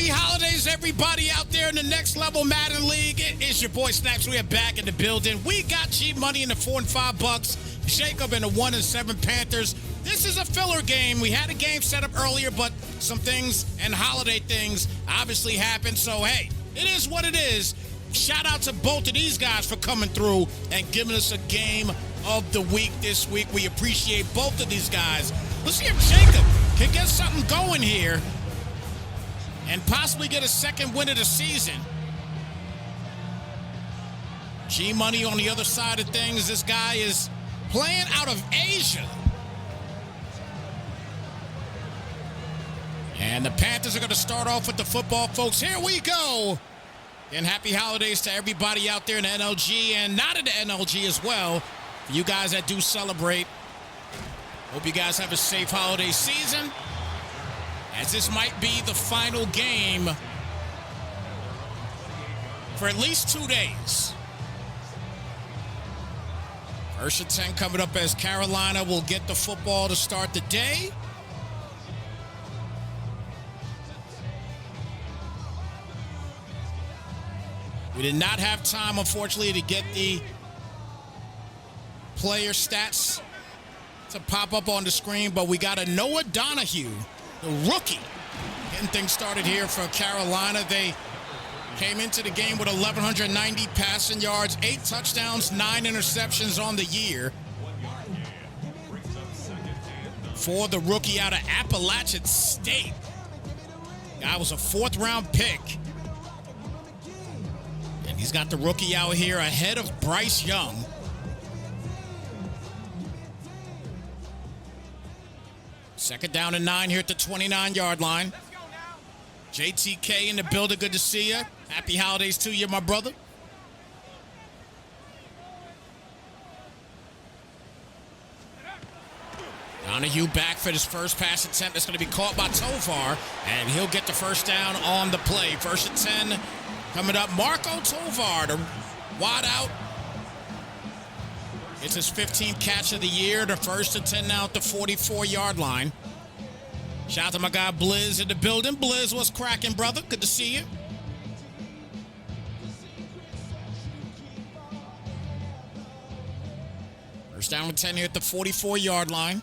Happy holidays, everybody out there in the Next Level Madden League. It is your boy Snypz. We are back in the building. We got G-Money in the 4-5 Bucs, Jacob in the 1-7 Panthers. This is a filler game. We had a game set up earlier, but some things and holiday things obviously happened. So, hey, it is what it is. Shout out to both of these guys for coming through and giving us a game of the week this week. We appreciate both of these guys. Let's see if Jacob can get something going here and possibly get a second win of the season. G-Money on the other side of things. This guy is playing out of Asia. And the Panthers are going to start off with the football, folks. Here we go. And happy holidays to everybody out there in the NLG and not in the NLG as well. For you guys that do celebrate, hope you guys have a safe holiday season, as this might be the final game for at least 2 days. First and 10 coming up as Carolina will get the football to start the day. We did not have time, unfortunately, to get the player stats to pop up on the screen, but we got a Noah Donahue, the rookie, getting things started here for Carolina. They came into the game with 1,190 passing yards, 8 touchdowns, 9 interceptions on the year. For the rookie out of Appalachian State. Guy was a 4th-round pick. And he's got the rookie out here ahead of Bryce Young. Second down and 9 here at the 29-yard line. JTK in the building. Good to see you. Happy holidays to you, my brother. Donahue back for his first pass attempt. That's going to be caught by Tovar, and he'll get the first down on the play. First and 10 coming up. Marco Tovar, the wide out. It's his 15th catch of the year. The first and 10 now at the 44-yard line. Shout out to my guy Blizz in the building. Blizz, what's cracking, brother? Good to see you. First down and 10 here at the 44-yard line.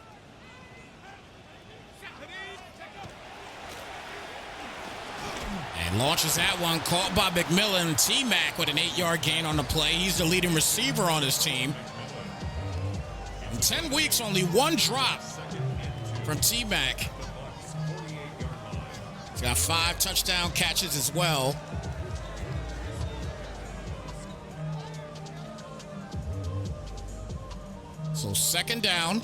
And launches that one, caught by McMillan. T-Mac with an 8-yard gain on the play. He's the leading receiver on his team. In 10 weeks, only 1 drop from T-Mac. He's got 5 touchdown catches as well. So second down.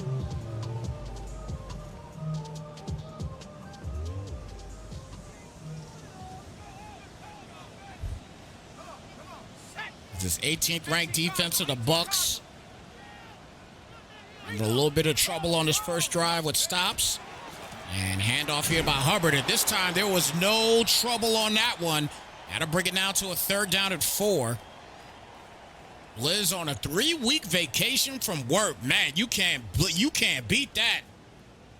This 18th ranked defense of the Bucs. In a little bit of trouble on this first drive with stops. And handoff here by Hubbard. At this time, there was no trouble on that one. Had to bring it down to a 3rd down and 4. Liz on a 3-week vacation from work. Man, you can't beat that.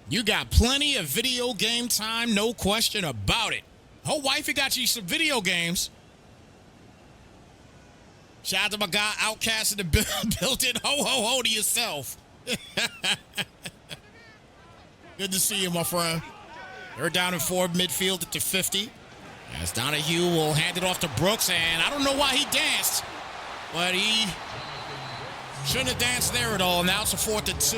You got plenty of video game time, no question about it. Her wifey got you some video games. Shout out to my guy Outcast in the building. Ho, ho, ho to yourself. Good to see you, my friend. They're down and 4 midfield at the 50. As Donahue will hand it off to Brooks, and I don't know why he danced, but he shouldn't have danced there at all. Now it's a 4th and 2.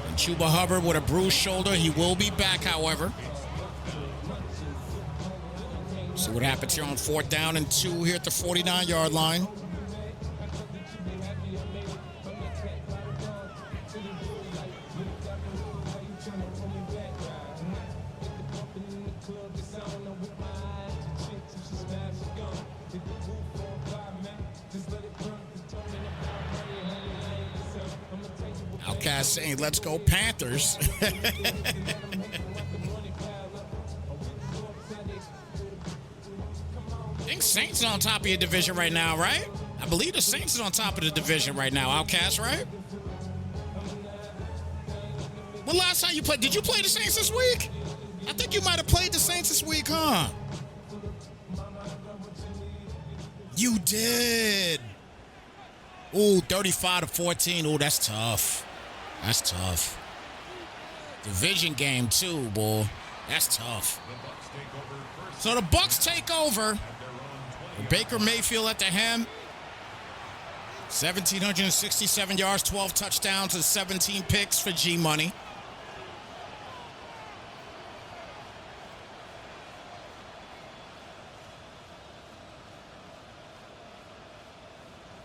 And Chuba Hubbard with a bruised shoulder. He will be back, however. See what happens here on 4th down and 2 here at the 49-yard line. Outcast saying, let's go Panthers. I think Saints are on top of your division right now, right? I believe the Saints are on top of the division right now, Outcast, right? When last time you played? Did you play the Saints this week? I think you might have played the Saints this week, huh? You did. Ooh, 35-14. Ooh, that's tough. That's tough. Division game, too, boy. That's tough. So the Bucs take over. Baker Mayfield at the helm. 1,767 yards, 12 touchdowns, and 17 picks for G-Money.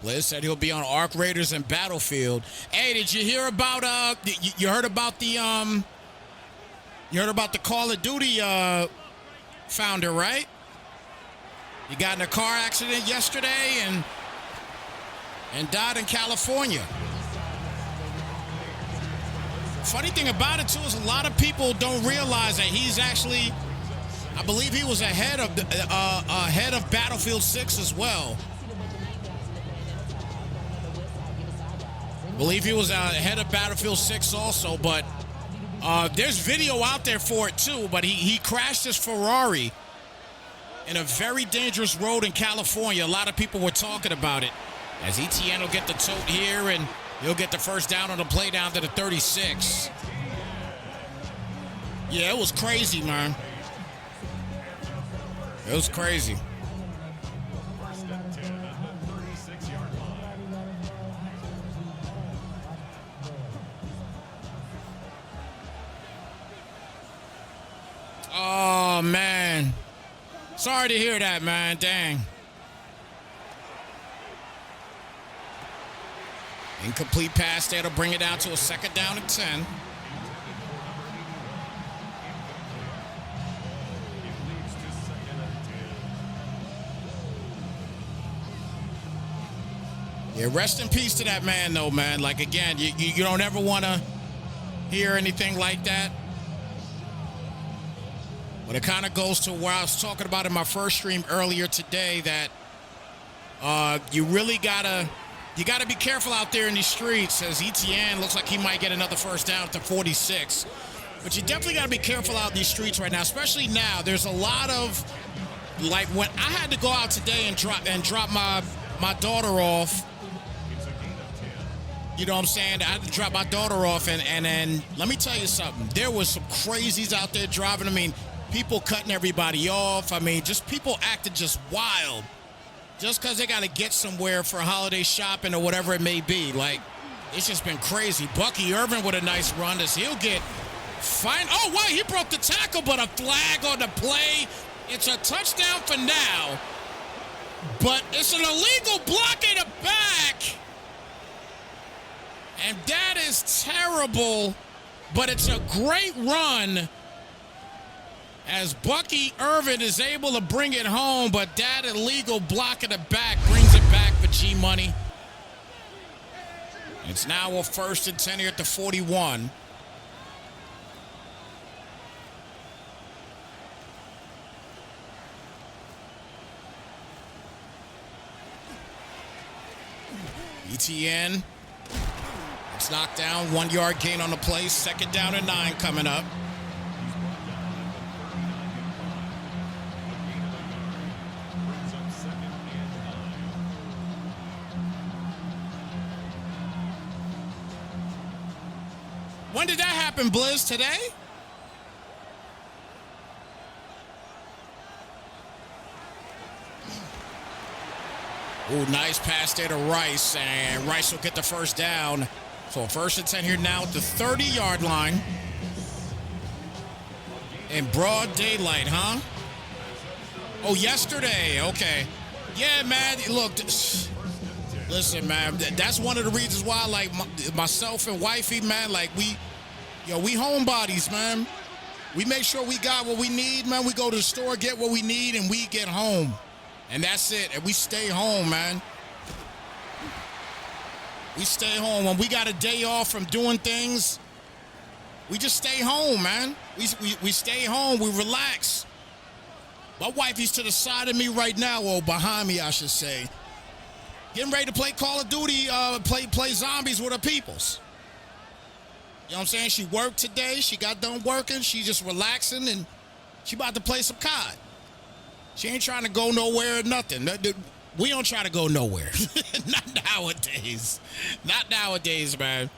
Liz said he'll be on Arc Raiders and Battlefield. Hey, did you hear about you heard about the Call of Duty founder, right? He got in a car accident yesterday and died in California. Funny thing about it too is a lot of people don't realize that he's actually, I believe he was ahead of Battlefield 6 as well. I believe he was ahead of Battlefield 6 also, but there's video out there for it too, but he crashed his Ferrari in a very dangerous road in California. A lot of people were talking about it. As Etienne will get the tote here, and he'll get the first down on the play down to the 36. Yeah, it was crazy, man. It was crazy. Oh, man. Sorry to hear that, man. Dang. Incomplete pass there to bring it down to a second down and 10. Yeah, rest in peace to that man, though, man. Like, again, you don't ever want to hear anything like that. But it kind of goes to where I was talking about in my first stream earlier today, that you really gotta be careful out there in these streets. As Etienne looks like he might get another first down to 46. But you definitely got to be careful out in these streets right now, especially now. There's a lot of, like, when I had to go out today and drop my daughter off. You know what I'm saying? I had to drop my daughter off, and then let me tell you something. There was some crazies out there driving. I mean, people cutting everybody off. I mean, just people acting just wild. Just because they got to get somewhere for holiday shopping or whatever it may be. Like, it's just been crazy. Bucky Irvin with a nice run as he'll get fine. Oh, wow, he broke the tackle, but a flag on the play. It's a touchdown for now. But it's an illegal block in the back. And that is terrible. But it's a great run as Bucky Irvin is able to bring it home, but that illegal block in the back brings it back for G-Money. It's now a 1st and 10 here at the 41. Etienne. It's knocked down. 1 yard gain on the play. 2nd down and 9 coming up. When did that happen, Blizz? Today? Ooh, nice pass there to Rice, and Rice will get the first down. So 1st and 10 here now at the 30-yard line. In broad daylight, huh? Oh, yesterday. Okay. Yeah, man. Look, listen, man. That's one of the reasons why, like, myself and wifey, man, like, we homebodies, man. We make sure we got what we need, man. We go to the store, get what we need, and we get home. And that's it. And we stay home, man. We stay home. When we got a day off from doing things, we just stay home, man. We stay home. We relax. My wifey's to the side of me right now, or behind me, I should say. Getting ready to play Call of Duty, play zombies with her peoples. know what I'm saying? She worked today. She got done working. She just relaxing, and she about to play some COD. She ain't trying to go nowhere or nothing. We don't try to go nowhere. Not nowadays. Not nowadays, man.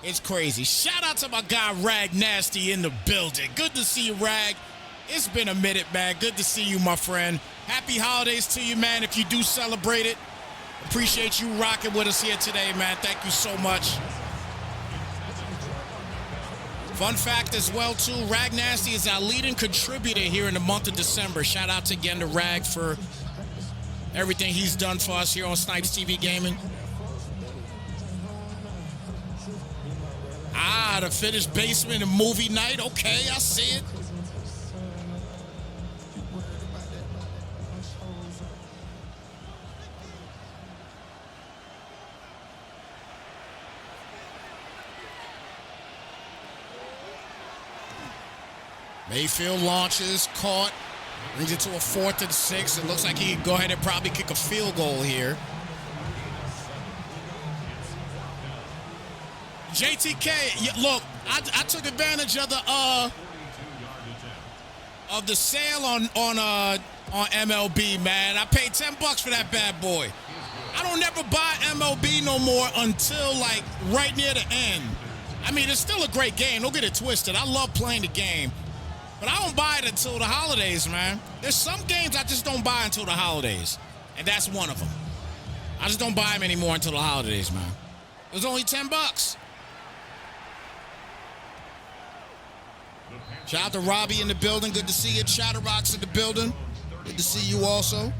It's crazy. Shout out to my guy, Rag Nasty, in the building. Good to see you, Rag. It's been a minute, man. Good to see you, my friend. Happy holidays to you, man, if you do celebrate it. Appreciate you rocking with us here today, man. Thank you so much. Fun fact as well, too, Rag Nasty is our leading contributor here in the month of December. Shout out again to Rag for everything he's done for us here on Snypz TV Gaming. Ah, the finished basement and movie night. Okay, I see it. Mayfield launches, caught, brings it to a 4th and 6. It looks like he can go ahead and probably kick a field goal here. JTK, look, I took advantage of the sale on MLB, man. I paid $10 for that bad boy. I don't never buy MLB no more until like right near the end. I mean, it's still a great game. Don't get it twisted. I love playing the game. But I don't buy it until the holidays, man. There's some games I just don't buy until the holidays. And that's one of them. I just don't buy them anymore until the holidays, man. It was only $10. Shout out to Robbie in the building. Good to see you. Chatterbox in the building. Good to see you also.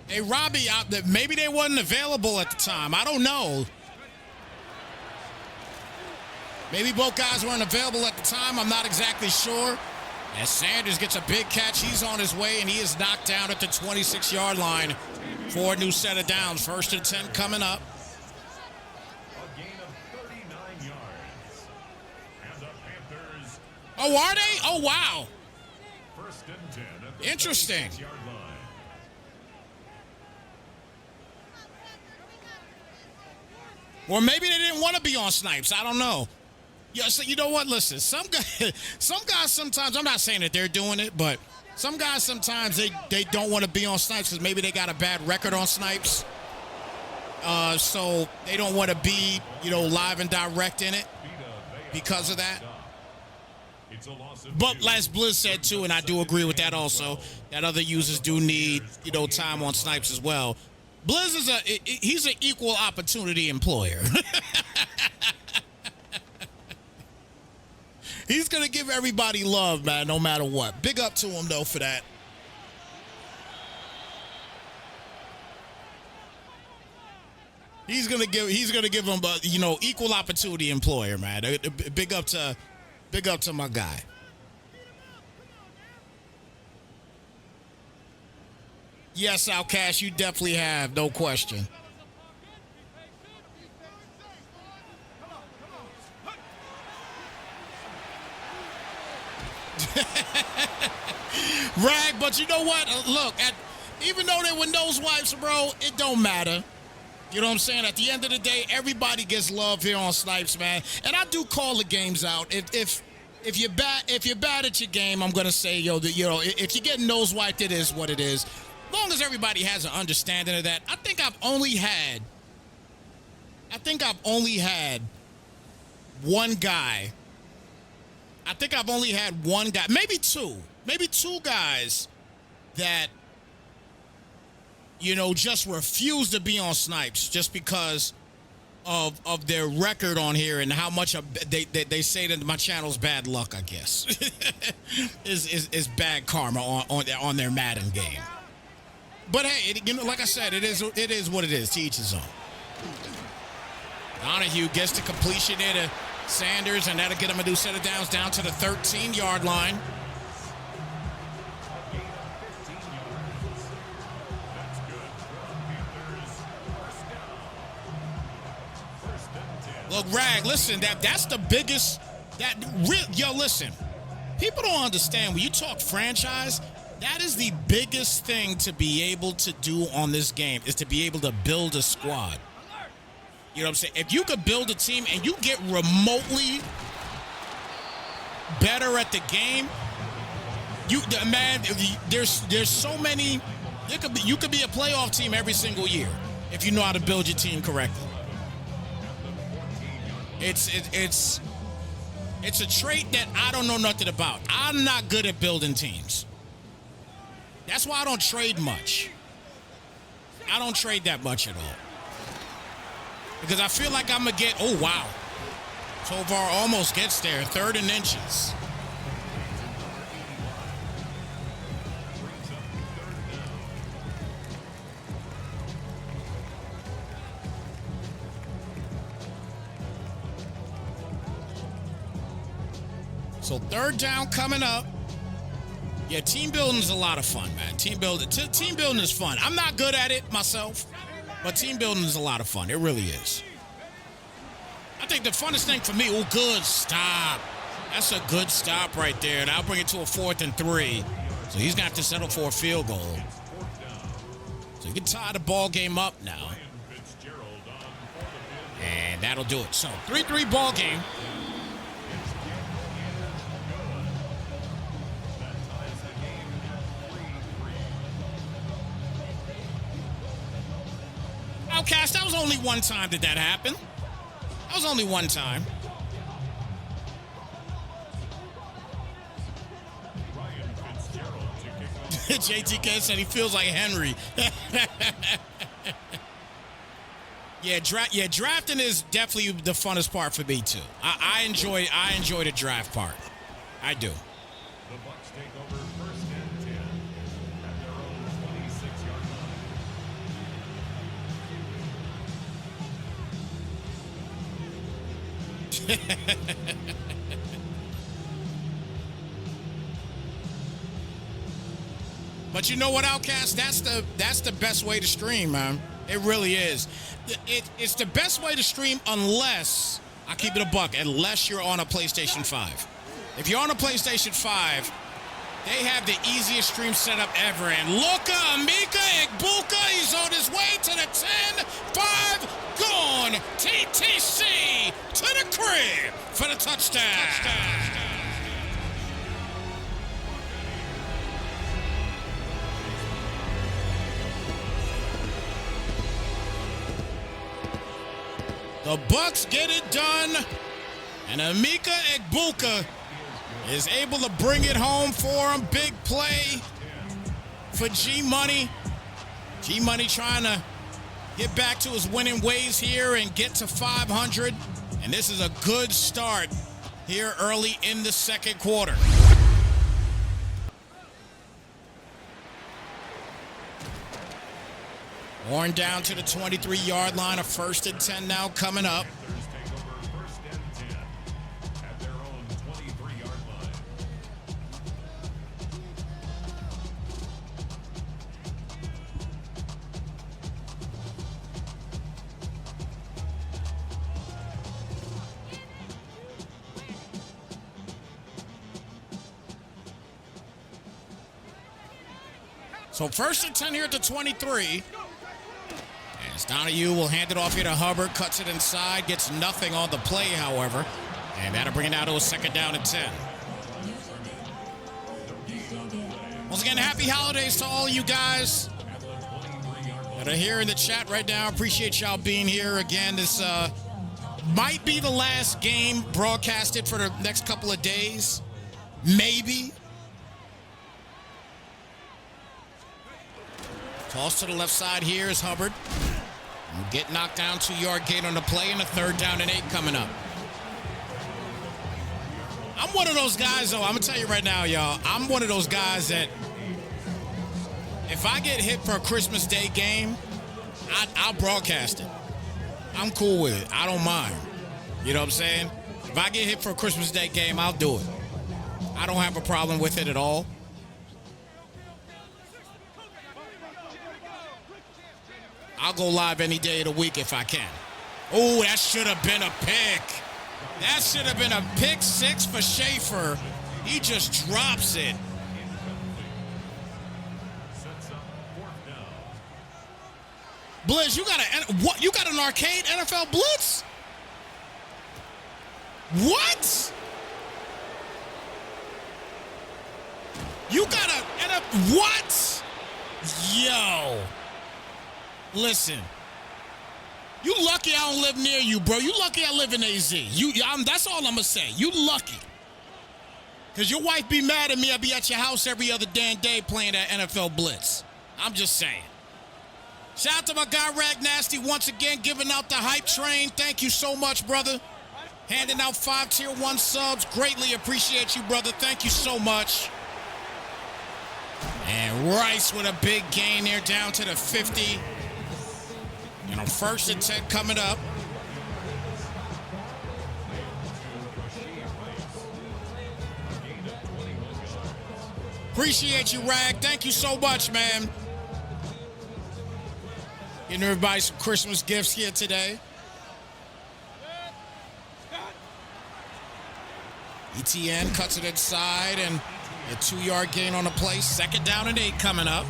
Hey, Robbie, maybe they wasn't available at the time. I don't know. Maybe both guys weren't available at the time. I'm not exactly sure. As Sanders gets a big catch, he's on his way, and he is knocked down at the 26-yard line for a new set of downs. 1st and 10 coming up. A gain of 39 yards. And the Panthers. Oh, are they? Oh, wow. 1st and 10 at the Interesting. 36-yard line. Or maybe they didn't want to be on Snypz. I don't know. Yeah, so you know what? Listen, some guys sometimes, I'm not saying that they're doing it, but some guys sometimes they don't want to be on Snypz because maybe they got a bad record on Snypz. So they don't want to be, live and direct in it because of that. But as Blizz said too, and I do agree with that also, that other users do need, time on Snypz as well. Blizz he's an equal opportunity employer. He's going to give everybody love, man, no matter what. Big up to him, though, for that. He's gonna give him equal opportunity employer, man. Big up to my guy. Yes, Outcast, you definitely have, no question. Rag, but you know what? Look, even though they were nose wipes, bro, it don't matter. You know what I'm saying? At the end of the day, everybody gets love here on Snypz, man. And I do call the games out. If you're bad at your game, I'm gonna say, if you're getting nose wiped, it is what it is. As long as everybody has an understanding of that. I think I've only had one guy. Maybe two guys that, just refuse to be on Snypz just because of their record on here and how much they say that my channel's bad luck, I guess. is bad karma on their Madden game. But hey, like I said, it is what it is. To each his own. Donahue gets the completion there to Sanders, and that'll get him a new set of downs down to the 13-yard line. Look, Rag, listen, that's the biggest Yo, listen. People don't understand when you talk franchise. That is the biggest thing to be able to do on this game is to be able to build a squad. You know what I'm saying? If you could build a team and you get remotely better at the game, there's so many. You could be a playoff team every single year if you know how to build your team correctly. It's a trait that I don't know nothing about. I'm not good at building teams. That's why I don't trade much. I don't trade that much at all. Because I feel like I'm going to get, oh, wow. Tovar almost gets there, 3rd and inches. So 3rd down coming up. Yeah, team building is a lot of fun, man. Team building is fun. I'm not good at it myself, but team building is a lot of fun. It really is. I think the funnest thing for me, oh, good stop. That's a good stop right there. And I'll bring it to a 4th and 3. So he's going to have to settle for a field goal. So you can tie the ball game up now. And that'll do it. So 3-3 ball game. Outcast, that was only one time that happened. That was only one time. JTK said he feels like Henry. Drafting is definitely the funnest part for me too. I enjoy the draft part. I do. The Bucs take over 1st and 10 at their own 26-yard line. But you know what, Outcast? That's the best way to stream, man. It really is. It's the best way to stream unless, I keep it a buck, unless you're on a PlayStation 5. If you're on a PlayStation 5, they have the easiest stream setup ever. And Mika Egbuka, he's on his way to the 10-5, gone. TTC to the crib for the touchdown. The Bucs get it done, and Emeka Egbuka is able to bring it home for him. Big play for G-Money. G-Money trying to get back to his winning ways here and get to 500. And this is a good start here early in the second quarter. Warren down to the 23-yard line. A 1st and 10 now coming up. Panthers take over 1st and 10 at their own 23-yard line. So 1st and 10 here at the 23. As Donahue will hand it off here to Hubbard, cuts it inside, gets nothing on the play, however. And that'll bring it out to a 2nd down and 10. Once again, happy holidays to all you guys that are here in the chat right now. Appreciate y'all being here again. This might be the last game broadcasted for the next couple of days. Maybe. Toss to the left side here is Hubbard. Get knocked down, 2-yard gain on the play, and a 3rd down and 8 coming up. I'm one of those guys, though. I'm going to tell you right now, y'all. I'm one of those guys that if I get hit for a Christmas Day game, I'll broadcast it. I'm cool with it. I don't mind. You know what I'm saying? If I get hit for a Christmas Day game, I'll do it. I don't have a problem with it at all. I'll go live any day of the week if I can. Oh, that should have been a pick. That should have been a pick six for Schaefer. He just drops it. Sets up fourth down. Blitz, you got an arcade NFL Blitz? What? You got what? Yo. Listen. You lucky I don't live near you, bro. You lucky I live in AZ. That's all I'm going to say. You lucky. Because your wife be mad at me. I be at your house every other damn day playing that NFL Blitz. I'm just saying. Shout out to my guy, Rag Nasty, once again, giving out the hype train. Thank you so much, brother. Handing out 5 Tier 1 subs. Greatly appreciate you, brother. Thank you so much. And Rice with a big gain there down to the 50. And on 1st and 10 coming up. Appreciate you, Rag. Thank you so much, man. Getting everybody some Christmas gifts here today. ETN cuts it inside and a 2-yard gain on the play. 2nd down and 8 coming up.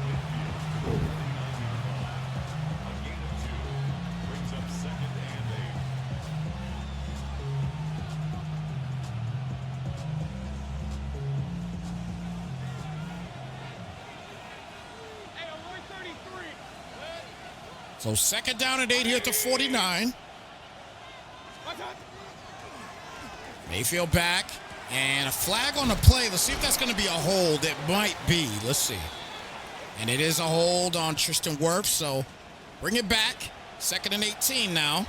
Brings up 2nd and 8. So 2nd down and 8 here at the 49. Mayfield back. And a flag on the play. Let's see if that's going to be a hold. It might be. Let's see. And it is a hold on Tristan Wirfs. So bring it back. 2nd and 18 now.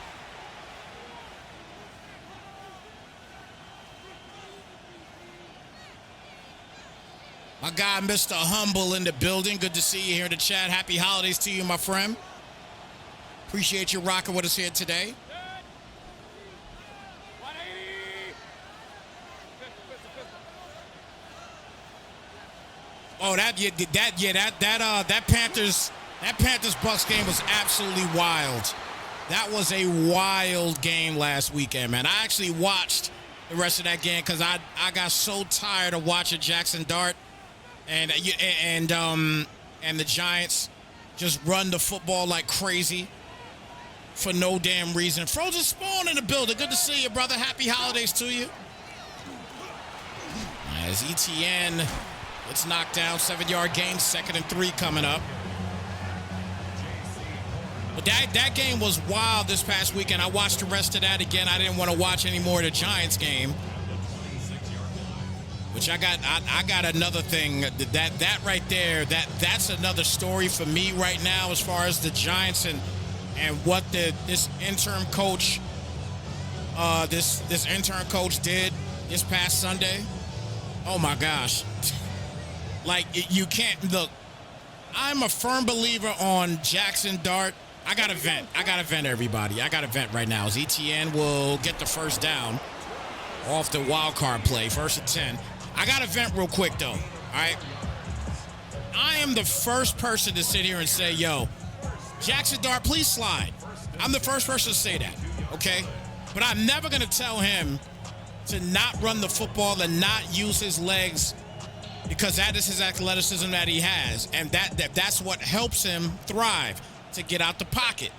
My guy, Mr. Humble, in the building. Good to see you here in the chat. Happy holidays to you, my friend. Appreciate you rocking with us here today. Oh, that Panthers Bucs game was absolutely wild. That was a wild game last weekend, man. I actually watched the rest of that game because I got so tired of watching Jackson Dart and the Giants just run the football like crazy for no damn reason. Frozen Spawn in the building. Good to see you, brother. Happy holidays to you. As ETN gets knocked down, 7-yard gain, 2nd and 3 coming up. But that game was wild this past weekend. I watched the rest of that again. I didn't want to watch any more of the Giants game. Which I got another thing that right there, that's another story for me right now as far as the Giants and what this intern coach did this past Sunday. Oh my gosh. Like, you can't look. I'm a firm believer on Jackson Dart. I got to vent, everybody. I got to vent right now. As ETN will get the 1st down off the wild card play, 1st and 10. I got to vent real quick, though, all right? I am the first person to sit here and say, yo, Jackson Dart, please slide. I'm the first person to say that, okay? But I'm never going to tell him to not run the football and not use his legs because that is his athleticism that he has, and that's what helps him thrive, to get out the pocket.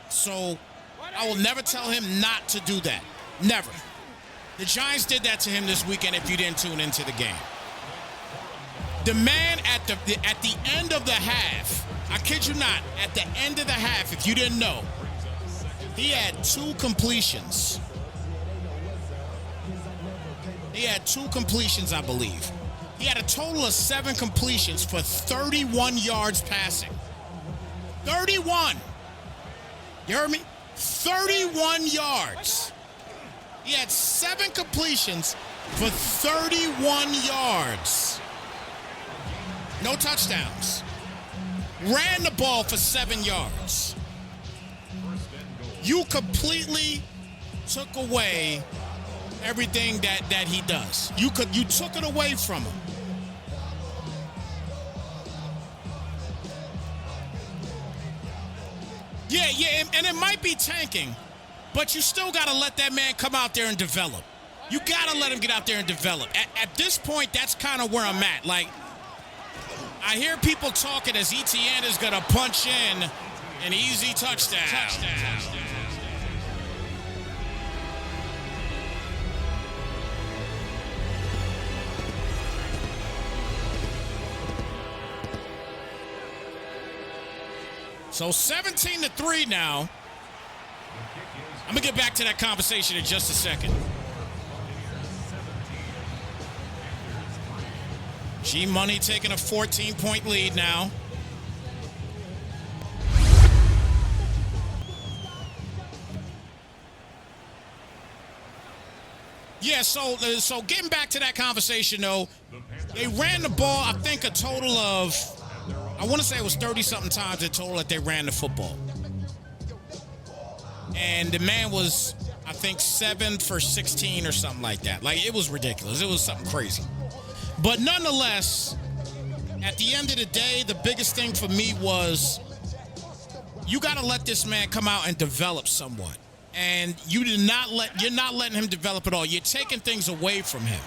So I will never tell him not to do that. Never. The Giants did that to him this weekend if you didn't tune into the game. The man at the end of the half, I kid you not, at the end of the half, if you didn't know, he had 2 completions. He had 2 completions, I believe. He had a total of 7 completions for 31 yards passing. 31. You heard me? 31 yards. He had 7 completions for 31 yards. No touchdowns. Ran the ball for 7 yards. You completely took away everything that he does. You took it away from him. Yeah, and it might be tanking, But you still got to let that man come out there and develop. You got to let him get out there and develop. At this point, that's kind of where I'm at. Like, I hear people talking as Etienne is going to punch in an easy touchdown. So 17-3 now. I'm going to get back to that conversation in just a second. G-Money taking a 14-point lead now. Yeah, so getting back to that conversation, though, they ran the ball, I think, a total of, I want to say it was 30-something times in total that they ran the football. And the man was, I think, 7 for 16 or something like that. Like, it was ridiculous. It was something crazy. But nonetheless, at the end of the day, the biggest thing for me was you got to let this man come out and develop somewhat. And you're not letting him develop at all. You're taking things away from him.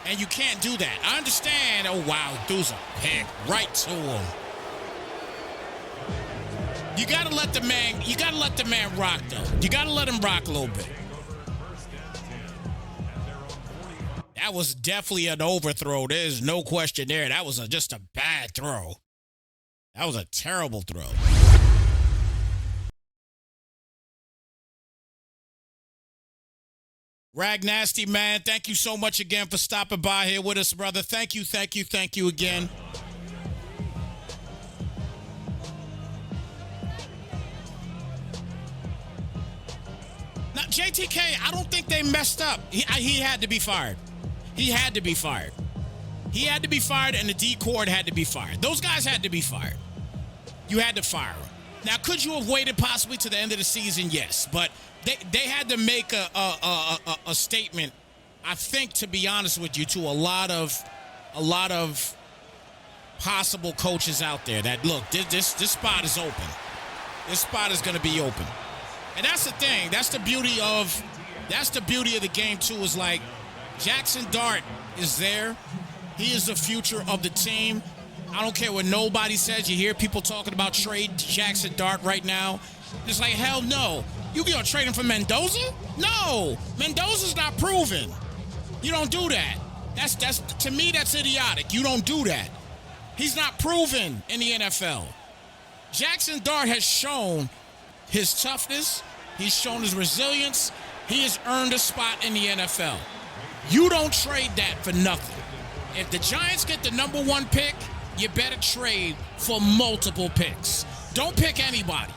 And you can't do that. I understand. Oh, wow. Threw a pick right to him. You got to let the man rock, though. You got to let him rock a little bit. That was definitely an overthrow. There's no question there. That was just a bad throw. That was a terrible throw. Rag Nasty, man, thank you so much again for stopping by here with us, brother. Thank you again. Now, JTK, I don't think they messed up. He had to be fired. He had to be fired. He had to be fired, and the D-Cord had to be fired. Those guys had to be fired. You had to fire them. Now, could you have waited possibly to the end of the season? Yes, but they had to make a statement, I think, to be honest with you, to a lot of possible coaches out there that, look, this spot is open. This spot is going to be open. And that's the thing. That's the beauty of the game, too, is like Jackson Dart is there. He is the future of the team. I don't care what nobody says. You hear people talking about trade Jackson Dart right now. It's like, hell no. You going to trade him for Mendoza? No. Mendoza's not proven. You don't do that. That's to me, that's idiotic. You don't do that. He's not proven in the NFL. Jackson Dart has shown his toughness. He's shown his resilience. He has earned a spot in the NFL. You don't trade that for nothing. If the Giants get the number 1 pick, you better trade for multiple picks. Don't pick anybody.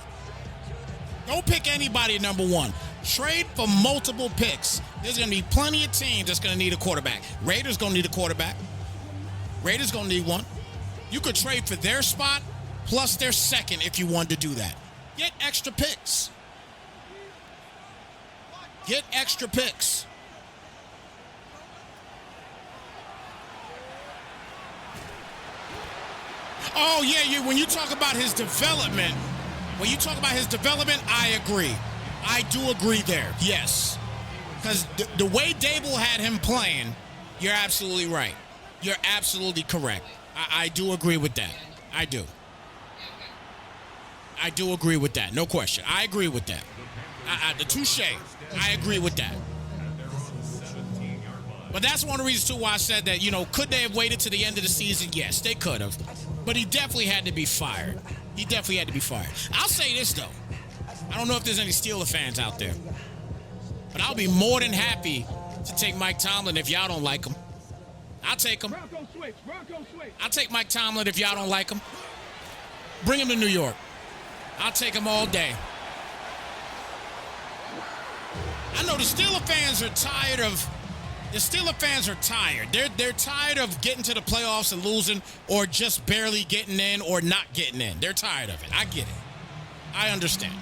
Don't pick anybody at number 1. Trade for multiple picks. There's going to be plenty of teams that's going to need a quarterback. Raiders going to need a quarterback. Raiders going to need one. You could trade for their spot plus their second if you wanted to do that. Get extra picks. Get extra picks. Oh, yeah, when you talk about his development, I agree. I do agree there, yes. Because the way Dable had him playing, you're absolutely right. You're absolutely correct. I do agree with that. I do. I do agree with that. No question. I agree with that. The touche. I agree with that. But that's one of the reasons, too, why I said that, could they have waited to the end of the season? Yes, they could have. But he definitely had to be fired. He definitely had to be fired. I'll say this, though. I don't know if there's any Steeler fans out there. But I'll be more than happy to take Mike Tomlin if y'all don't like him. I'll take him. I'll take Mike Tomlin if y'all don't like him. Bring him to New York. I'll take him all day. I know the Steeler fans are tired of... The Steeler fans are tired. They're tired of getting to the playoffs and losing or just barely getting in or not getting in. They're tired of it. I get it. I understand.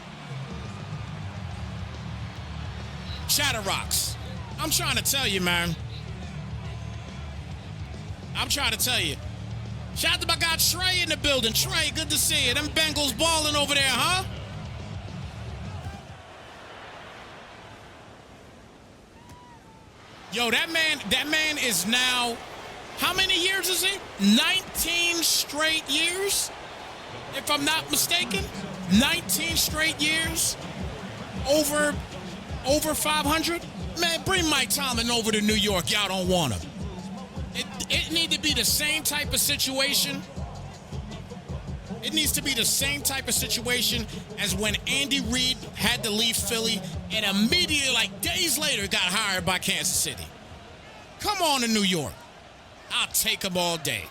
Chatterrocks. I'm trying to tell you, man. I'm trying to tell you. Shout out to my guy Trey in the building. Trey, good to see you. Them Bengals balling over there, huh? Yo, that man is now, how many years is he? 19 straight years, if I'm not mistaken. 19 straight years, over 500. Man, bring Mike Tomlin over to New York. Y'all don't want him. It need to be the same type of situation. It needs to be the same type of situation as when Andy Reid had to leave Philly and immediately, like days later, got hired by Kansas City. Come on to New York. I'll take him all day.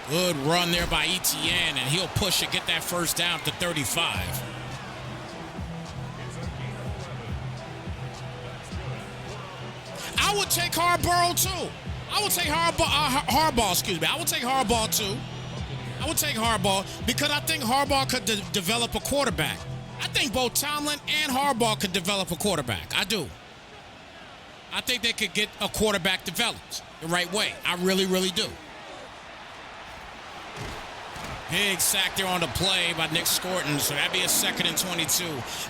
Good run there by Etienne, and he'll push it, get that first down to 35. I would take Harbaugh too. I would take Harbaugh, excuse me. I would take Harbaugh too. I would take Harbaugh because I think Harbaugh could develop a quarterback. I think both Tomlin and Harbaugh could develop a quarterback. I do. I think they could get a quarterback developed the right way. I really, really do. Big sack there on the play by Nick Scorton, so that'd be a 2nd and 22.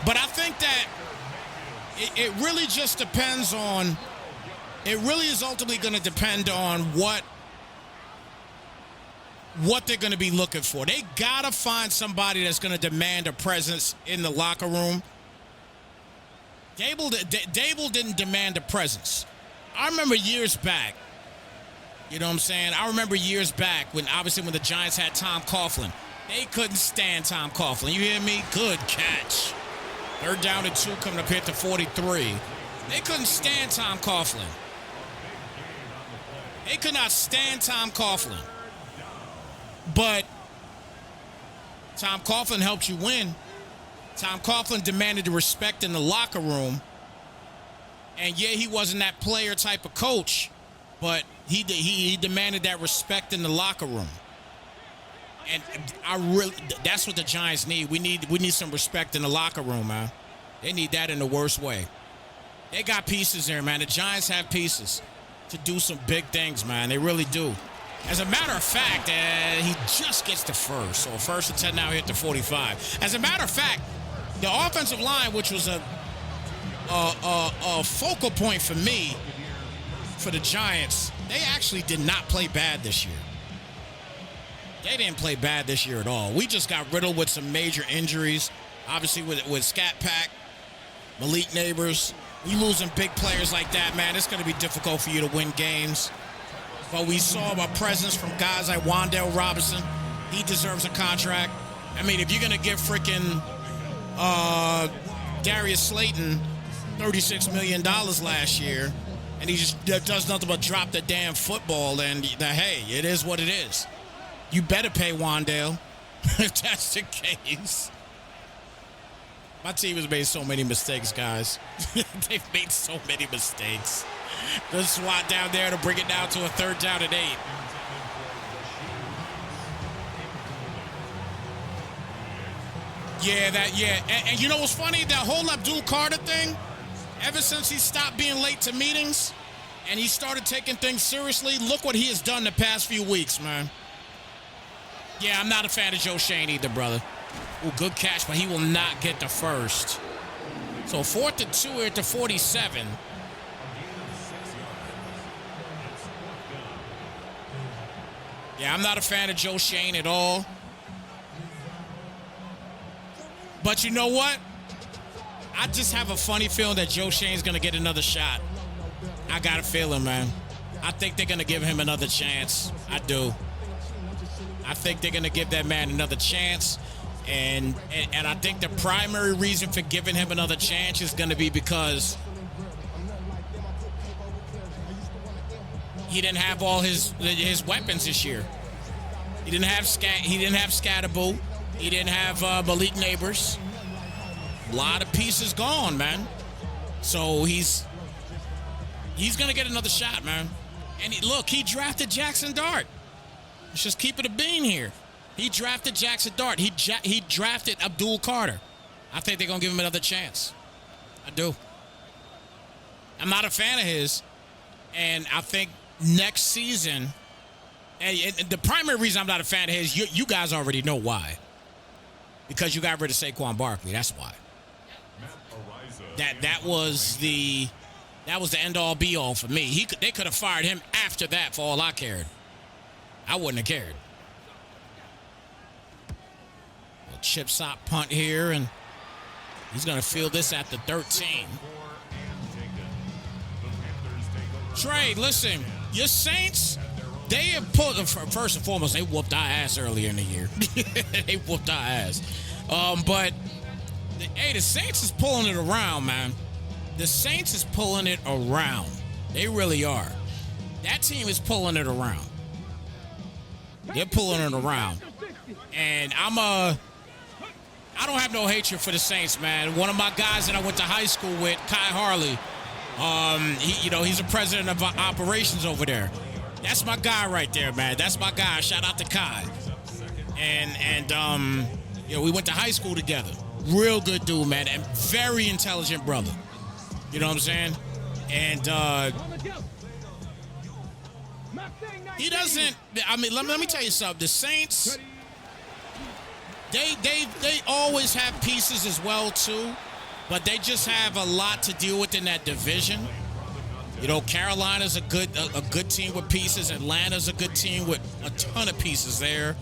But I think that it really just depends on, it really is ultimately going to depend on what they're going to be looking for. They got to find somebody that's going to demand a presence in the locker room. Dable didn't demand a presence. I remember years back, you know what I'm saying? I remember years back when the Giants had Tom Coughlin. They couldn't stand Tom Coughlin. You hear me? Good catch. 3rd down and 2 coming up here to 43. They couldn't stand Tom Coughlin. They could not stand Tom Coughlin. But Tom Coughlin helped you win. Tom Coughlin demanded the respect in the locker room. And yeah, he wasn't that player type of coach, but he demanded that respect in the locker room. And that's what the Giants need. We need some respect in the locker room, man. They need that in the worst way. They got pieces there, man. The Giants have pieces to do some big things, man. They really do. As a matter of fact, he just gets to first. So 1st and 10 now here at the 45. As a matter of fact, the offensive line, which was a focal point for me, for the Giants, they actually did not play bad this year. They didn't play bad this year at all. We just got riddled with some major injuries. Obviously with Scat Pack, Malik Neighbors. You losing big players like that, man, it's going to be difficult for you to win games. But we saw a presence from guys like Wan'Dale Robinson. He deserves a contract. I mean, if you're going to give freaking Darius Slayton $36 million last year, and he just does nothing but drop the damn football, then hey, it is what it is. You better pay Wan'Dale if that's the case. My team has made so many mistakes, guys. They've made so many mistakes. Good swat down there to bring it down to a 3rd down and 8. Yeah, and you know what's funny? That whole Abdul Carter thing, ever since he stopped being late to meetings and he started taking things seriously, look what he has done the past few weeks, man. Yeah, I'm not a fan of Joe Shane either, brother. Ooh, good catch, but he will not get the first. So 4th and 2 here at the 47. Yeah, I'm not a fan of Joe Shane at all. But you know what? I just have a funny feeling that Joe Shane's going to get another shot. I got a feeling, man. I think they're going to give him another chance. I do. I think they're going to give that man another chance. And I think the primary reason for giving him another chance is going to be because he didn't have all his weapons this year. He didn't have Scatterboo. He didn't have Malik Neighbors. A lot of pieces gone, man. So he's going to get another shot, man. And look, he drafted Jackson Dart. Let's just keep it a bean here. He drafted Jackson Dart. He drafted Abdul Carter. I think they're going to give him another chance. I do. I'm not a fan of his. And I think next season, and the primary reason I'm not a fan of his, you guys already know why. Because you got rid of Saquon Barkley. That's why. Matt Araiza that was the end all be all for me. They could have fired him after that for all I cared. I wouldn't have cared. A chip stop punt here, and he's going to field this at the 13. Trey, listen, your Saints, they have put, first and foremost, they whooped our ass earlier in the year. They whooped our ass. But, hey, the Saints is pulling it around, man. The Saints is pulling it around. They really are. That team is pulling it around. They're pulling it around. And I don't have no hatred for the Saints, man. One of my guys that I went to high school with, Kai Harley, he's a president of operations over there. That's my guy right there, man. That's my guy. Shout out to Kai. And we went to high school together. Real good dude, man, and very intelligent brother. You know what I'm saying? And he doesn't. I mean, let me tell you something. The Saints, they always have pieces as well too, but they just have a lot to deal with in that division. You know, Carolina's a good team with pieces. Atlanta's a good team with a ton of pieces there.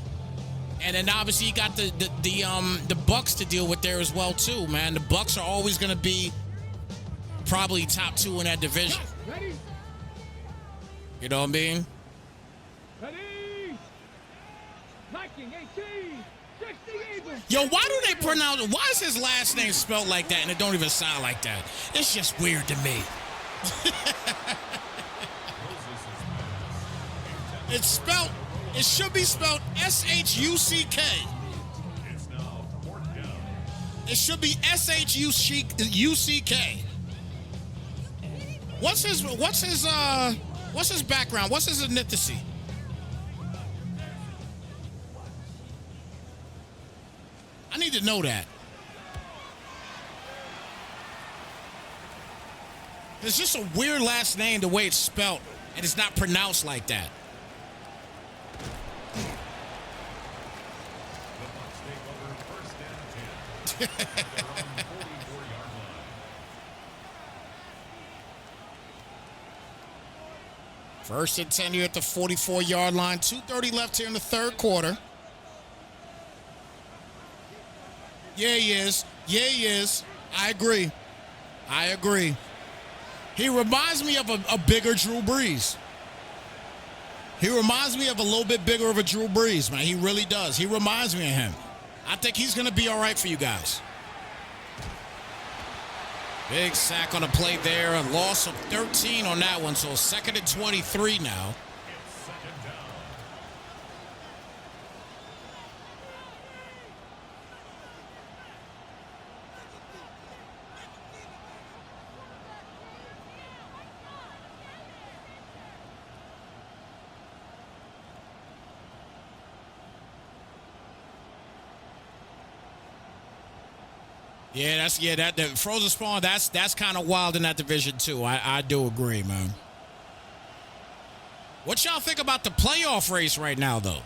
And then obviously you got the Bucs to deal with there as well too, man. The Bucs are always going to be probably top 2 in that division. You know what I mean? Yo, why do they pronounce it? Why is his last name spelled like that and it don't even sound like that? It's just weird to me. It should be spelled S-H-U-C-K. It should be S-H-U-C-K. What's his background? What's his ethnicity? I need to know that. It's just a weird last name the way it's spelled, and it's not pronounced like that. First and 10 here at the 44-yard line. 2:30 left here in the third quarter. Yeah, he is. Yeah, he is. I agree. He reminds me of a bigger Drew Brees. He reminds me of a little bit bigger of a Drew Brees, man. He really does. He reminds me of him. I think he's going to be all right for you guys. Big sack on the play there. A loss of 13 on that one. So 2nd and 23 now. That frozen spawn, that's kind of wild in that division too. I do agree, man. What y'all think about the playoff race right now, though?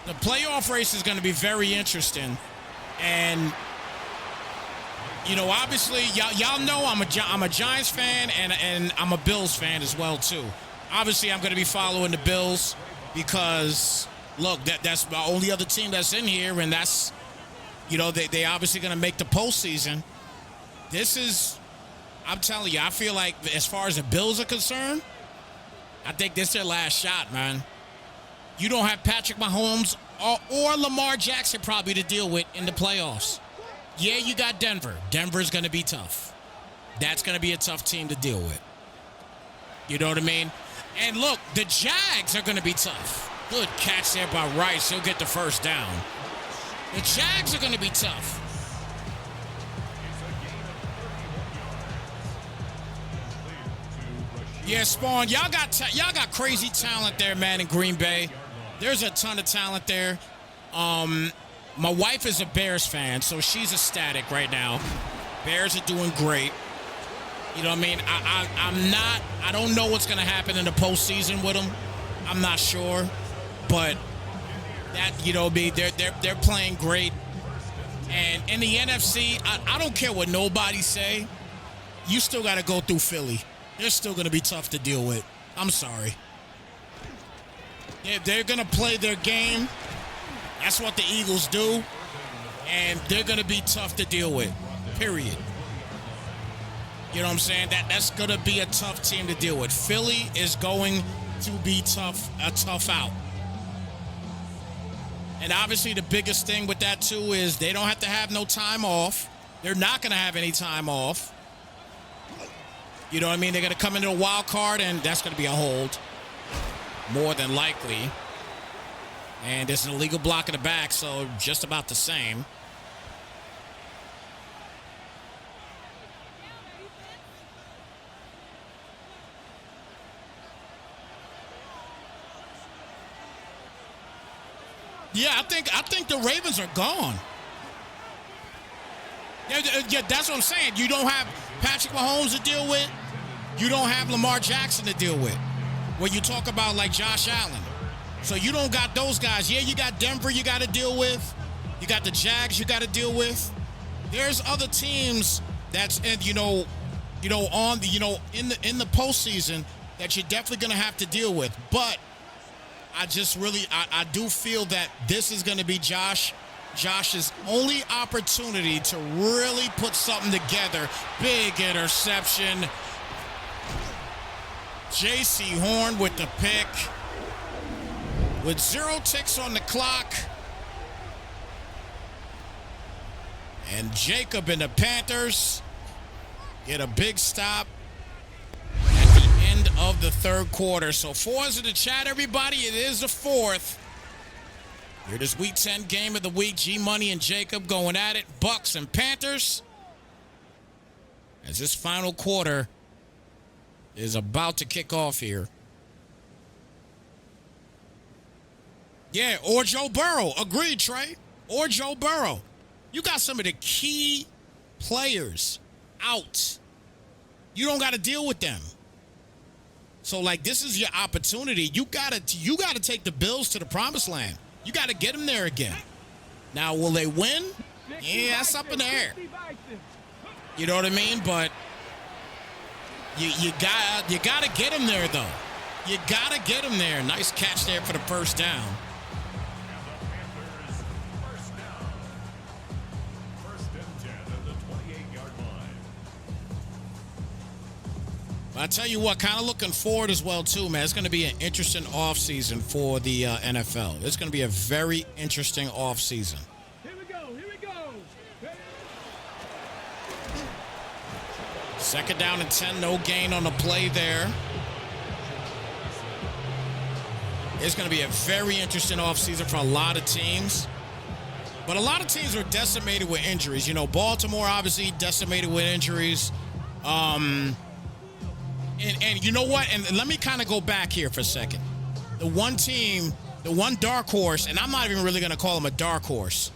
The playoff race is going to be very interesting, and obviously y'all know I'm a Giants fan and I'm a Bills fan as well too. Obviously, I'm going to be following the Bills because look, that's the only other team that's in here, and that's. They obviously going to make the postseason. I'm telling you, I feel like as far as the Bills are concerned, I think this is their last shot, man. You don't have Patrick Mahomes or Lamar Jackson probably to deal with in the playoffs. Yeah, you got Denver. Denver's going to be tough. That's going to be a tough team to deal with. You know what I mean? And look, the Jags are going to be tough. Good catch there by Rice. He'll get the first down. The Jags are going to be tough. Yeah, Spawn, y'all got crazy talent there, man, in Green Bay. There's a ton of talent there. My wife is a Bears fan, so she's ecstatic right now. Bears are doing great. You know what I mean? I don't know what's going to happen in the postseason with them. I'm not sure, but that they're playing great. And in the NFC, I don't care what nobody say. You still got to go through Philly. They're still going to be tough to deal with. I'm sorry. They're going to play their game. That's what the Eagles do. And they're going to be tough to deal with, period. You know what I'm saying? That's going to be a tough team to deal with. Philly is going to be a tough out. And obviously the biggest thing with that, too, is they don't have to have no time off. They're not going to have any time off. You know what I mean? They're going to come into a wild card, and that's going to be a hold, more than likely. And there's an illegal block in the back, so just about the same. Yeah, I think the Ravens are gone. Yeah, that's what I'm saying. You don't have Patrick Mahomes to deal with. You don't have Lamar Jackson to deal with. When you talk about like Josh Allen. So you don't got those guys. Yeah, you got Denver you got to deal with. You got the Jags you got to deal with. There's other teams that's in the postseason that you're definitely going to have to deal with. But I do feel that this is going to be Josh's only opportunity to really put something together. Big interception. J.C. Horn with the pick. With 0 ticks on the clock. And Jacob and the Panthers get a big stop at the end of the third quarter. So 4s in the chat, everybody. It is the fourth. Here, this Week 10 game of the week. G-Money and Jacob going at it. Bucs and Panthers. As this final quarter is about to kick off here. Yeah, or Joe Burrow. Agreed, Trey. Or Joe Burrow. You got some of the key players out. You don't got to deal with them. So, like, this is your opportunity. You gotta take the Bills to the promised land. You got to get them there again. Now, will they win? Yeah, that's up in the air. You know what I mean? But you got to get them there, though. You got to get them there. Nice catch there for the first down. I tell you what, kind of looking forward as well, too, man. It's going to be an interesting offseason for the NFL. It's going to be a very interesting offseason. Here we go. Second down and 10, no gain on the play there. It's going to be a very interesting offseason for a lot of teams. But a lot of teams were decimated with injuries. You know, Baltimore obviously decimated with injuries. And you know what? And let me kind of go back here for a second. The one team, the one dark horse, and I'm not even really going to call them a dark horse,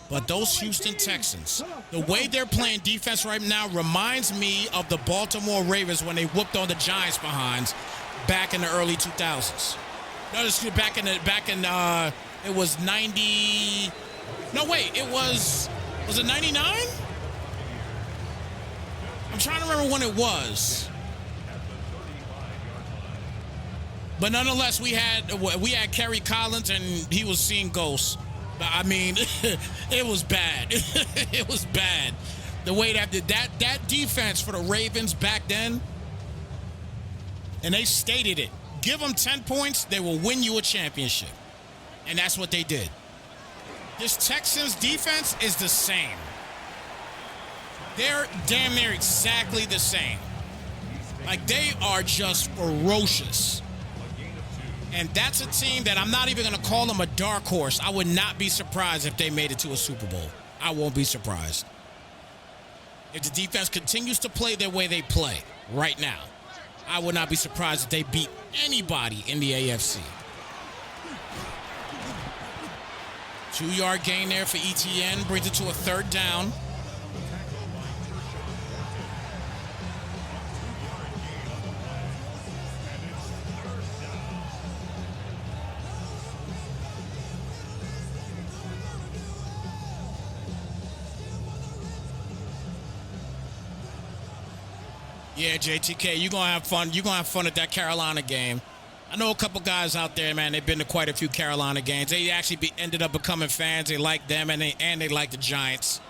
but those Houston Texans, the way they're playing defense right now reminds me of the Baltimore Ravens when they whooped on the Giants behinds back in the early 2000s. No, this was back in it was 90. No, wait, was it 99? I'm trying to remember when it was. But nonetheless, we had Kerry Collins, and he was seeing ghosts. I mean, it was bad. It was bad. The way that defense for the Ravens back then, and they stated it. Give them 10 points, they will win you a championship. And that's what they did. This Texans defense is the same. They're damn near exactly the same. Like, they are just ferocious. And that's a team that I'm not even going to call them a dark horse. I would not be surprised if they made it to a Super Bowl. I won't be surprised. If the defense continues to play the way they play right now, I would not be surprised if they beat anybody in the AFC. 2-yard gain there for ETN. Brings it to a third down. Yeah, JTK, you're going to have fun. You're going to have fun at that Carolina game. I know a couple guys out there, man. They've been to quite a few Carolina games. They actually ended up becoming fans. They like them, and they like the Giants.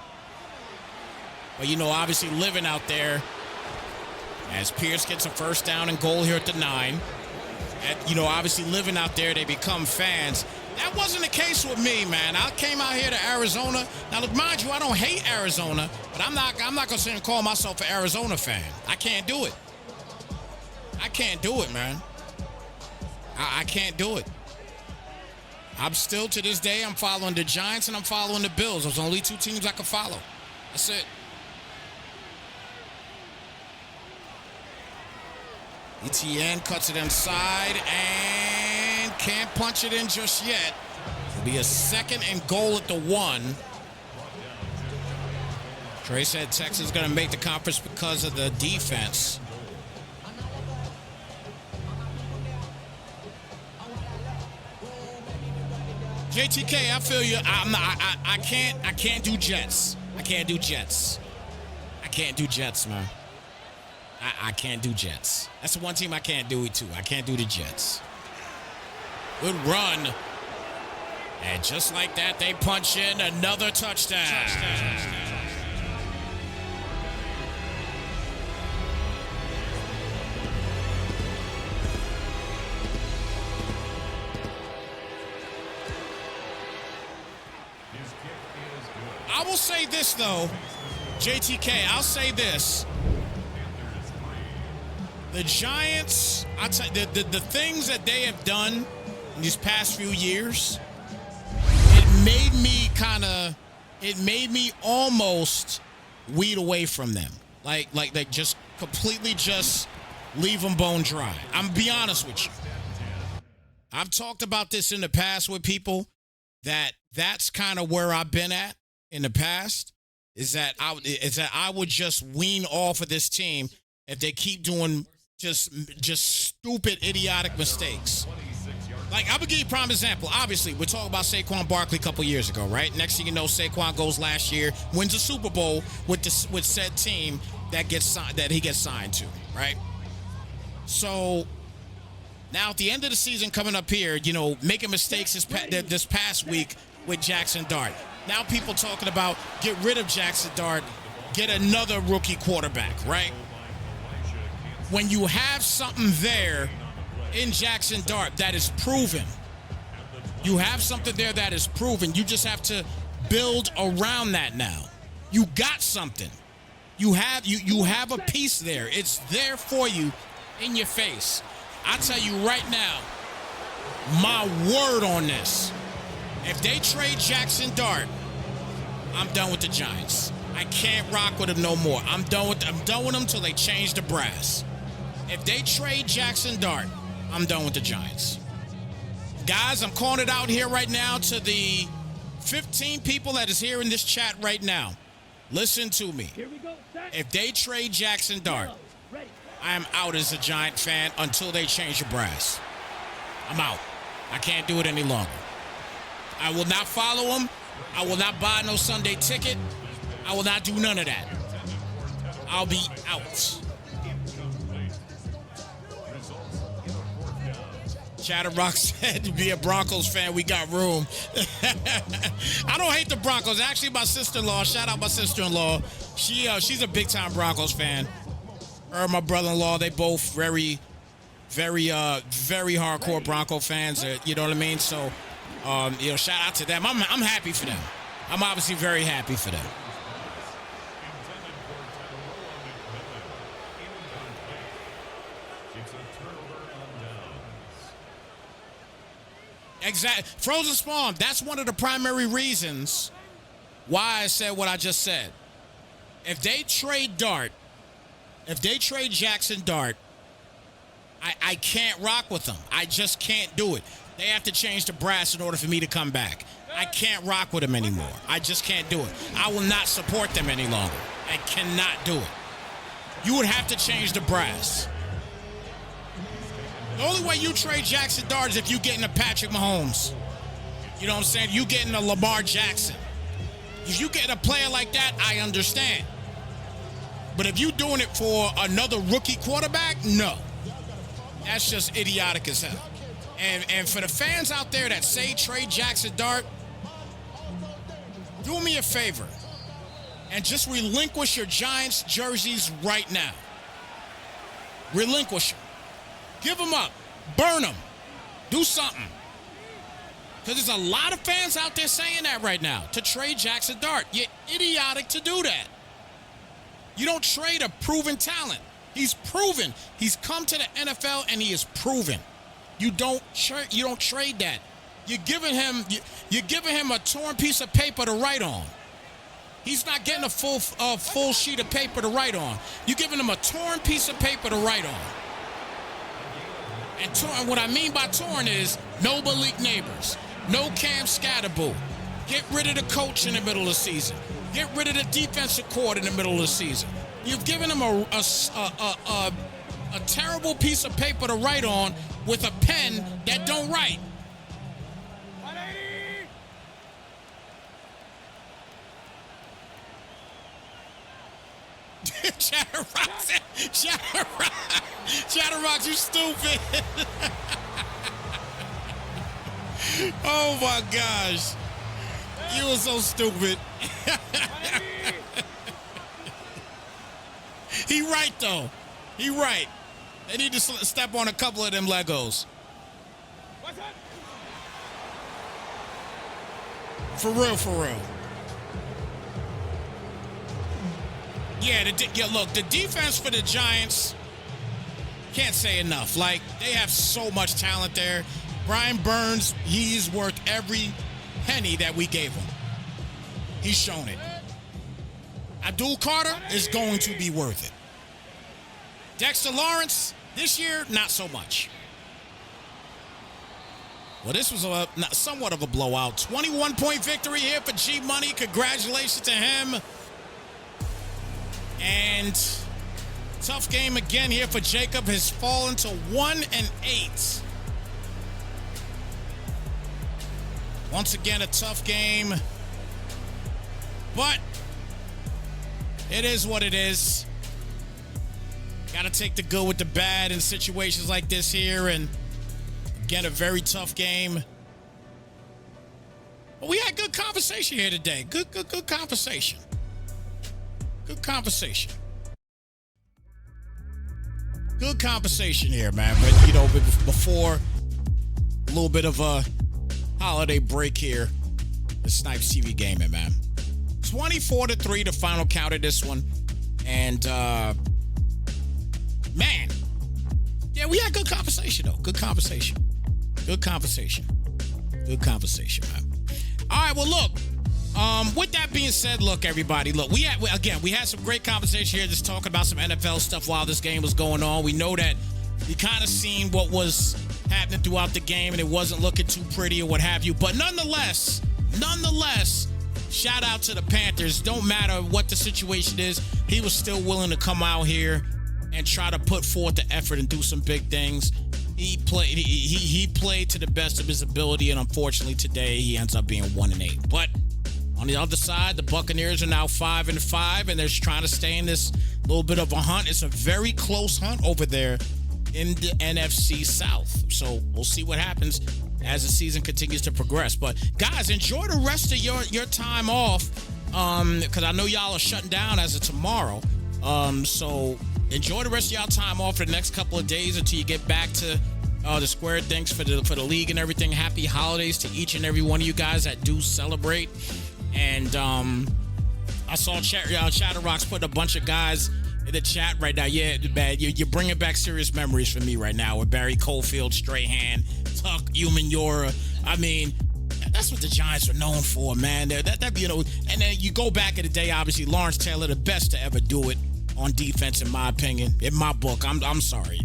But, obviously living out there, as Pierce gets a first down and goal here at the 9. And, obviously living out there, they become fans. That wasn't the case with me, man. I came out here to Arizona. Now, mind you, I don't hate Arizona, but I'm not going to sit and call myself an Arizona fan. I can't do it. I can't do it, man. I can't do it. I'm still, to this day, I'm following the Giants and I'm following the Bills. Those are the only two teams I can follow. That's it. ETN cuts it inside and can't punch it in just yet. It'll be a 2nd and goal at the 1. Trey said Texas is going to make the conference because of the defense. JTK, I feel you. I can't do Jets. I can't do Jets. I can't do Jets, man. I can't do Jets. That's the one team I can't do it to. I can't do the Jets. Good run. And just like that, they punch in another touchdown. I will say this, though, JTK, I'll say this. The Giants, I'll tell you, the things that they have done in these past few years, it made me almost weed away from them. Like just completely just leave them bone dry. I'm be honest with you. I've talked about this in the past with people that's kind of where I've been at in the past is that I would just wean off of this team if they keep doing just stupid, idiotic mistakes. Like, I'm going to give you a prime example. Obviously, we're talking about Saquon Barkley a couple years ago, right? Next thing you know, Saquon goes last year, wins a Super Bowl with said team that he gets signed to, right? So now at the end of the season coming up here, making mistakes this past week with Jackson Dart. Now people talking about get rid of Jackson Dart, get another rookie quarterback, right? When you have something there in Jackson Dart that is proven, you have something there that is proven. You just have to build around that now. You got something. You have a piece there. It's there for you in your face. I tell you right now, my word on this. If they trade Jackson Dart, I'm done with the Giants. I can't rock with them no more. I'm done with them till they change the brass. If they trade Jackson Dart, I'm done with the Giants. Guys, I'm calling it out here right now to the 15 people that is here in this chat right now. Listen to me. If they trade Jackson Dart, I am out as a Giant fan until they change the brass. I'm out. I can't do it any longer. I will not follow them. I will not buy no Sunday ticket. I will not do none of that. I'll be out. Chatterbox said to be a Broncos fan, we got room. I don't hate the Broncos. Actually, my sister-in-law, shout out my sister-in-law. She's a big-time Broncos fan. Her and my brother-in-law, they both very hardcore Bronco fans. You know what I mean? So, shout out to them. I'm happy for them. I'm obviously very happy for them. Exactly. Frozen Spawn, that's one of the primary reasons why I said what I just said. If they trade Jackson Dart, I can't rock with them. I just can't do it. They have to change the brass in order for me to come back. I can't rock with them anymore. I just can't do it. I will not support them any longer. I cannot do it. You would have to change the brass. The only way you trade Jackson Dart is if you getting a Patrick Mahomes. You know what I'm saying? You getting a Lamar Jackson. If you get a player like that, I understand. But if you're doing it for another rookie quarterback, no. That's just idiotic as hell. And for the fans out there that say trade Jackson Dart, do me a favor and just relinquish your Giants jerseys right now. Relinquish them. Give them up. Burn them. Do something. Because there's a lot of fans out there saying that right now, to trade Jackson Dart. You're idiotic to do that. You don't trade a proven talent. He's proven. He's come to the NFL and he is proven. You don't trade that. You're giving him a torn piece of paper to write on. He's not getting a full sheet of paper to write on. You're giving him a torn piece of paper to write on. And torn, what I mean by torn is no Malik Neighbors, no Cam Scatterboo. Get rid of the coach in the middle of the season. Get rid of the defensive court in the middle of the season. You've given him a terrible piece of paper to write on with a pen that don't write. Chatterbox, you stupid. Oh my gosh. You were so stupid. He right though. He right. They need to step on a couple of them Legos. For real. Yeah, look, the defense for the Giants, can't say enough. Like, they have so much talent there. Brian Burns, he's worth every penny that we gave him. He's shown it. Abdul Carter is going to be worth it. Dexter Lawrence, this year, not so much. Well, this was somewhat of a blowout. 21-point victory here for G Money. Congratulations to him. And tough game again here for Jacob. Has fallen to 1-8. Once again, a tough game. But it is what it is. Got to take the good with the bad in situations like this here. And again, a very tough game. But we had good conversation here today. Good conversation. Good conversation. Good conversation here, man. But, before a little bit of a holiday break here, the Snypz TV gaming, man. 24-3, the final count of this one. And, man. Yeah, we had good conversation, though. Good conversation, man. All right, well, look. With that being said, look, everybody, look, we had some great conversation here just talking about some NFL stuff while this game was going on. We know that we kind of seen what was happening throughout the game and it wasn't looking too pretty or what have you. But nonetheless, shout out to the Panthers. Don't matter what the situation is, he was still willing to come out here and try to put forth the effort and do some big things. He played to the best of his ability, and unfortunately today he ends up being 1-8. But on the other side, the Buccaneers are now 5-5, and they're trying to stay in this little bit of a hunt. It's a very close hunt over there in the NFC South. So we'll see what happens as the season continues to progress. But guys, enjoy the rest of your time off, because I know y'all are shutting down as of tomorrow. So enjoy the rest of y'all time off for the next couple of days until you get back to the square things for the league and everything. Happy holidays to each and every one of you guys that do celebrate. And I saw Chatterbox put a bunch of guys in the chat right now. Yeah, bad. You're bringing back serious memories for me right now with Barry Cofield, Strahan, Tuck, Umanura. I mean, that's what the Giants are known for, man. And then you go back in the day, obviously, Lawrence Taylor, the best to ever do it on defense, in my opinion. In my book, I'm sorry.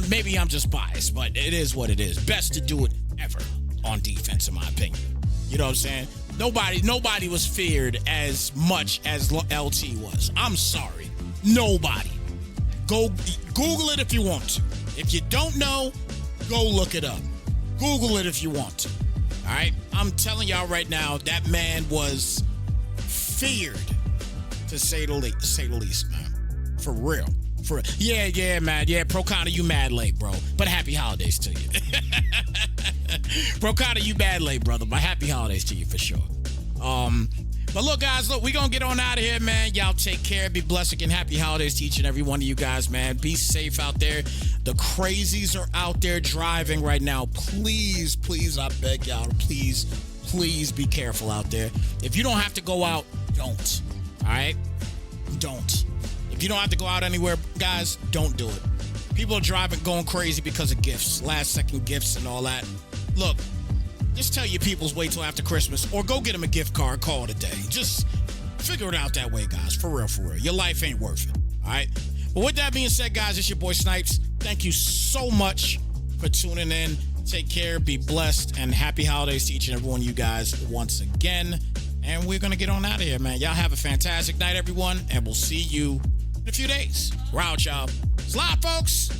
Maybe I'm just biased, but it is what it is. Best to do it ever on defense, in my opinion. You know what I'm saying? Nobody was feared as much as LT was. I'm sorry. Nobody. Go Google it if you want to. If you don't know, go look it up. Google it if you want to. All right? I'm telling y'all right now, that man was feared, to say the least, man. For real. Yeah, man. Yeah, Pro Connor, you mad late, bro. But happy holidays to you. Pro Connor, you mad late, brother. But happy holidays to you for sure. But look, guys, we gonna get on out of here, man. Y'all take care. Be blessed again. Happy holidays to each and every one of you guys, man. Be safe out there. The crazies are out there driving right now. Please, I beg y'all, please be careful out there. If you don't have to go out, don't. All right? Don't. If you don't have to go out anywhere, guys, don't do it. People are driving, going crazy because of gifts, last-second gifts and all that. Look, just tell your peoples wait till after Christmas or go get them a gift card, call it a day. Just figure it out that way, guys. For real. Your life ain't worth it, all right? But with that being said, guys, it's your boy Snypz. Thank you so much for tuning in. Take care, be blessed, and happy holidays to each and every one of you guys once again. And we're going to get on out of here, man. Y'all have a fantastic night, everyone, and we'll see you in a few days. We're out, y'all. Slide, folks.